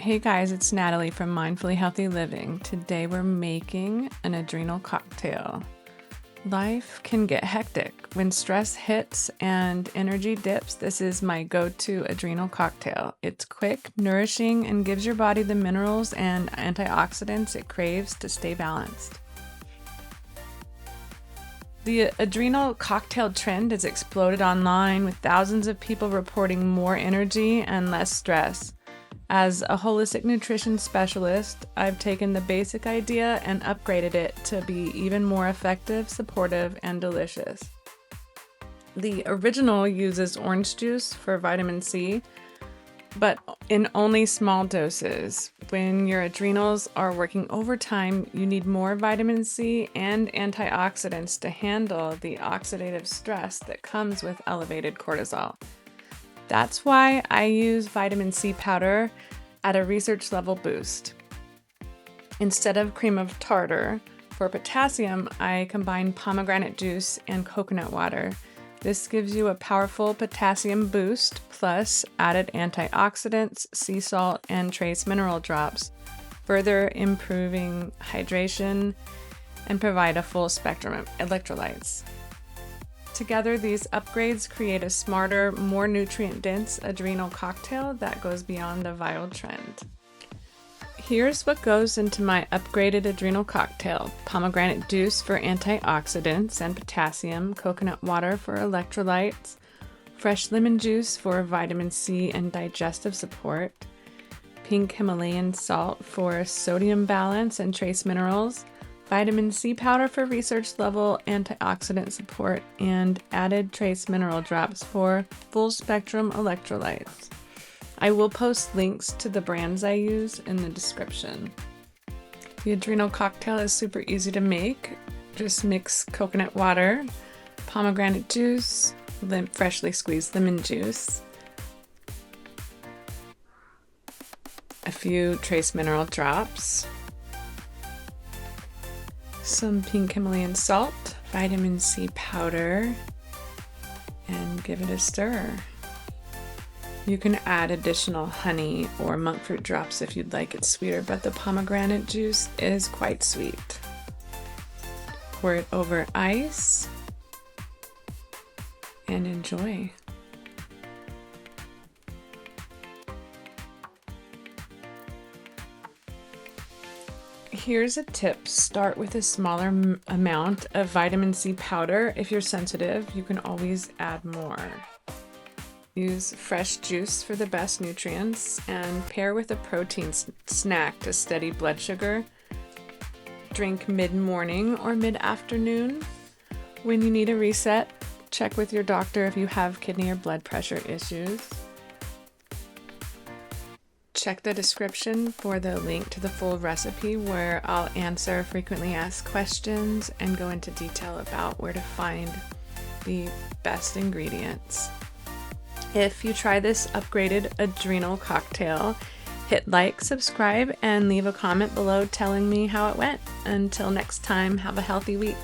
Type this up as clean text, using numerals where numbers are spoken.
Hey guys, it's Natalie from Mindfully Healthy Living. Today we're making an adrenal cocktail. Life can get hectic. When stress hits and energy dips, this is my go-to adrenal cocktail. It's quick, nourishing, and gives your body the minerals and antioxidants it craves to stay balanced. The adrenal cocktail trend has exploded online, with thousands of people reporting more energy and less stress. As a holistic nutrition specialist, I've taken the basic idea and upgraded it to be even more effective, supportive, and delicious. The original uses orange juice for vitamin C, but in only small doses. When your adrenals are working overtime, you need more vitamin C and antioxidants to handle the oxidative stress that comes with elevated cortisol. That's why I use vitamin C powder at a research level boost. Instead of cream of tartar, for potassium, I combine pomegranate juice and coconut water. This gives you a powerful potassium boost, plus added antioxidants, sea salt, and trace mineral drops, further improving hydration and provide a full spectrum of electrolytes. Together, these upgrades create a smarter, more nutrient-dense adrenal cocktail that goes beyond the viral trend. Here's what goes into my upgraded adrenal cocktail: pomegranate juice for antioxidants and potassium, coconut water for electrolytes, fresh lemon juice for vitamin C and digestive support, pink Himalayan salt for sodium balance and trace minerals, vitamin C powder for research level antioxidant support, and added trace mineral drops for full spectrum electrolytes. I will post links to the brands I use in the description. The adrenal cocktail is super easy to make. Just mix coconut water, pomegranate juice, freshly squeezed lemon juice, a few trace mineral drops, some pink Himalayan salt, vitamin C powder, and give it a stir. You can add additional honey or monk fruit drops if you'd like it sweeter, but the pomegranate juice is quite sweet. Pour it over ice and enjoy. Here's a tip: start with a smaller amount of vitamin C powder. If you're sensitive, you can always add more. Use fresh juice for the best nutrients and pair with a protein snack to steady blood sugar. Drink mid-morning or mid-afternoon. When you need a reset, check with your doctor if you have kidney or blood pressure issues. Check the description for the link to the full recipe, where I'll answer frequently asked questions and go into detail about where to find the best ingredients. If you try this upgraded adrenal cocktail, hit like, subscribe, and leave a comment below telling me how it went. Until next time, have a healthy week.